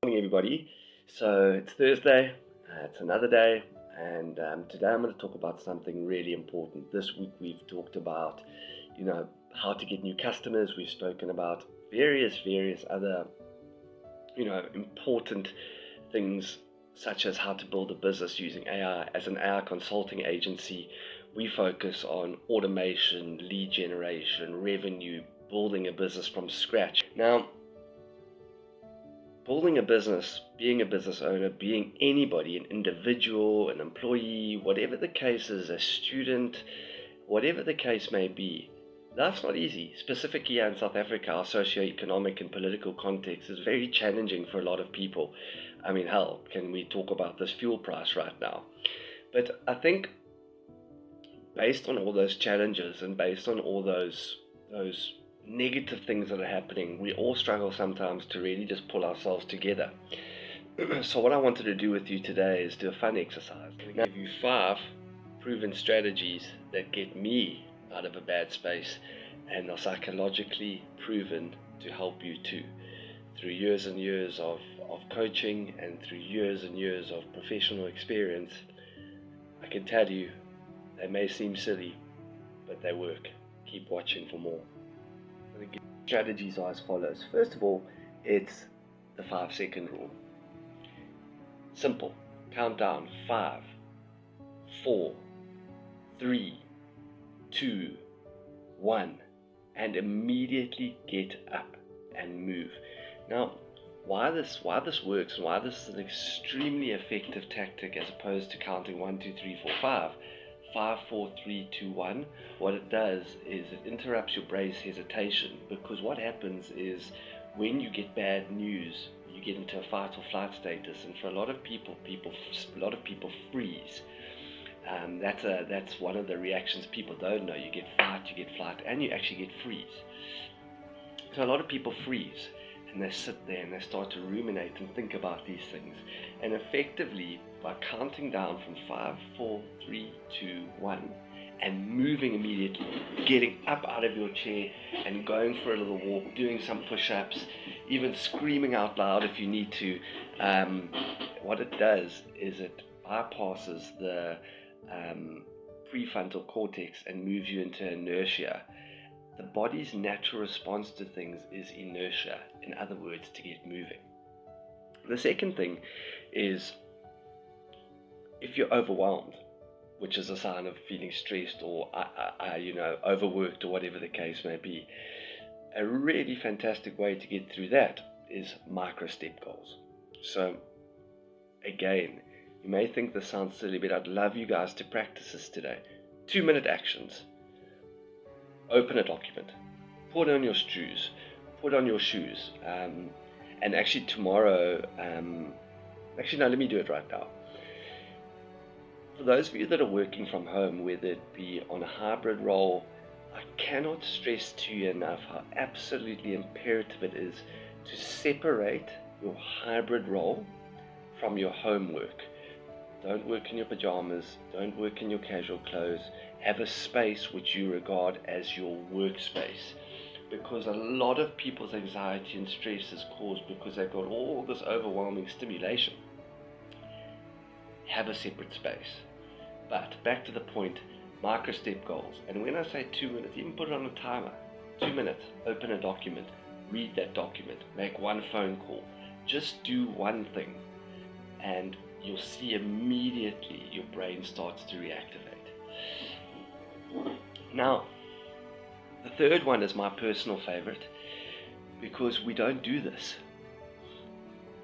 Morning, everybody. So it's Thursday, it's another day, and today I'm going to talk about something really important. This week we've talked about, how to get new customers. We've spoken about various other, important things such as how to build a business using AI. As an AI consulting agency, we focus on automation, lead generation, revenue, building a business from scratch. Now, building a business, being a business owner, being anybody, an individual, an employee, whatever the case is, a student, whatever the case may be, that's not easy. Specifically here in South Africa, our socio-economic and political context is very challenging for a lot of people. I mean, hell, can we talk about this fuel price right now? But I think based on all those challenges and based on all those negative things that are happening, we all struggle sometimes to really just pull ourselves together. So what I wanted to do with you today is do a fun exercise. I'm going to give you 5 proven strategies that get me out of a bad space and are psychologically proven to help you too. Through years and years of coaching and through years and years of professional experience, I can tell you they may seem silly, but they work. Keep watching for more. The strategies are as follows. First of all, it's the 5-second rule. Simple. Count down 5, 4, 3, 2, 1, and immediately get up and move. Now, why this works and why this is an extremely effective tactic as opposed to counting 1, 2, 3, 4, 5. 5, 4, 3, 2, 1. What it does is it interrupts your brain's hesitation, because what happens is when you get bad news, you get into a fight or flight status, and for a lot of people freeze. That's one of the reactions people don't know. You get fight, you get flight, and you actually get freeze. So a lot of people freeze, and they sit there and they start to ruminate and think about these things. And effectively, by counting down from 5, 4, 3, 2, 1, and moving immediately, getting up out of your chair and going for a little walk, doing some push-ups, even screaming out loud if you need to, what it does is it bypasses the prefrontal cortex and moves you into inertia. The body's natural response to things is inertia, in other words, to get moving. The second thing is, if you're overwhelmed, which is a sign of feeling stressed or overworked or whatever the case may be, a really fantastic way to get through that is micro step goals. So again, you may think this sounds silly, but I'd love you guys to practice this today. 2-minute actions. Open a document, put on your shoes, and actually tomorrow, let me do it right now. For those of you that are working from home, whether it be on a hybrid role, I cannot stress to you enough how absolutely imperative it is to separate your hybrid role from your home work. Don't work in your pajamas, don't work in your casual clothes. Have a space which you regard as your workspace, because a lot of people's anxiety and stress is caused because they've got all this overwhelming stimulation. Have a separate space. But back to the point, micro step goals. And when I say 2 minutes, even put it on a timer. 2 minutes, open a document, read that document, make one phone call. Just do one thing, and you'll see immediately your brain starts to reactivate. Now, the third one is my personal favorite, because we don't do this.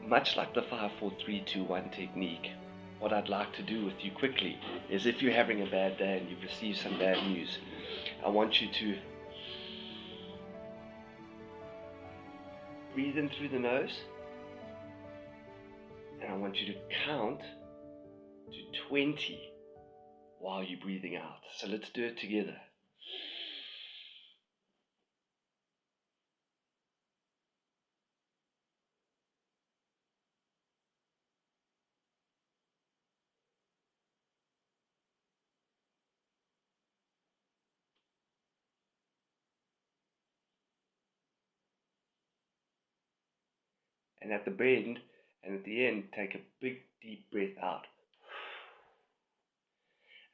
Much like the 5, 4, 3, 2, 1 technique, what I'd like to do with you quickly is, if you're having a bad day and you've received some bad news, I want you to breathe in through the nose, and I want you to count to 20 while you're breathing out. So let's do it together. And at the end, And at the end, take a big deep breath out.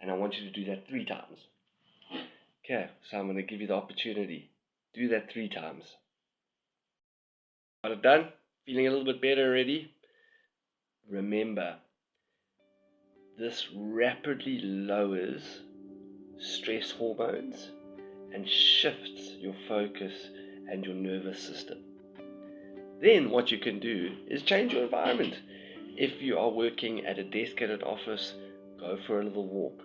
And I want you to do that 3 times. Okay, so I'm going to give you the opportunity. Do that 3 times. Got it done? Feeling a little bit better already? Remember, this rapidly lowers stress hormones and shifts your focus and your nervous system. Then what you can do is change your environment. If you are working at a desk at an office, go for a little walk.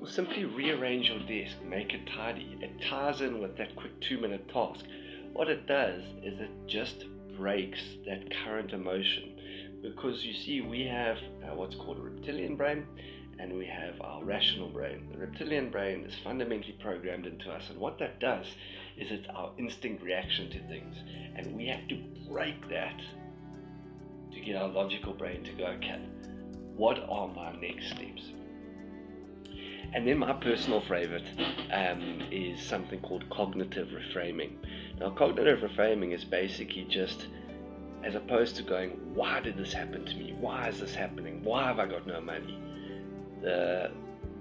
Or simply rearrange your desk, make it tidy. It ties in with that quick 2-minute task. What it does is it just breaks that current emotion. Because you see, we have what's called a reptilian brain, and we have our rational brain. The reptilian brain is fundamentally programmed into us, and what that does is it's our instinct reaction to things, and we have to break that to get our logical brain to go, okay, what are my next steps? And then my personal favorite is something called cognitive reframing. Now, cognitive reframing is basically just, as opposed to going, why did this happen to me? Why is this happening? Why have I got no money? The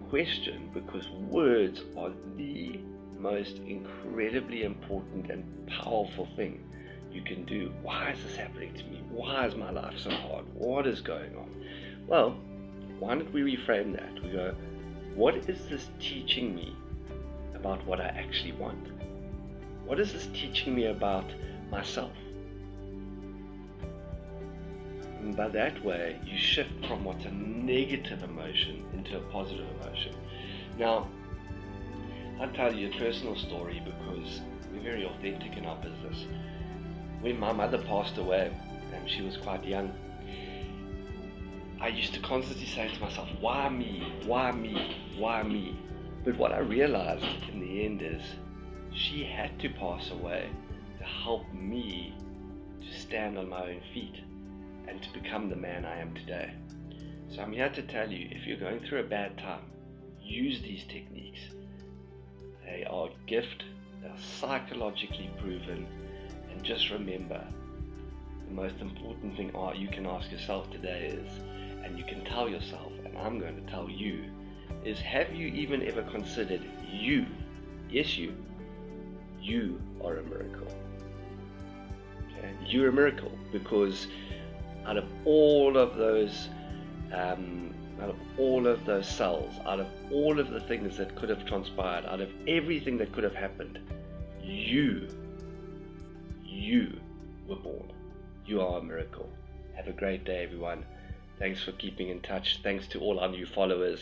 question, because words are the most incredibly important and powerful thing you can do. Why is this happening to me? Why is my life so hard? What is going on? Well, why don't we reframe that? We go, what is this teaching me about what I actually want? What is this teaching me about myself? And by that way, you shift from what's a negative emotion into a positive emotion. Now, I'll tell you a personal story because we're very authentic in our business. When my mother passed away, and she was quite young, I used to constantly say to myself, why me? Why me? Why me? But what I realized in the end is she had to pass away to help me to stand on my own feet and to become the man I am today. So I'm here to tell you, if you're going through a bad time, use these techniques. They are a gift, they're psychologically proven, and just remember, the most important thing you can ask yourself today is, and you can tell yourself, and I'm going to tell you, is have you even ever considered you, yes you are a miracle. Okay? You're a miracle because out of all of those cells, out of all of the things that could have transpired, out of everything that could have happened, you were born. You are a miracle. Have a great day, everyone. Thanks for keeping in touch. Thanks to all our new followers.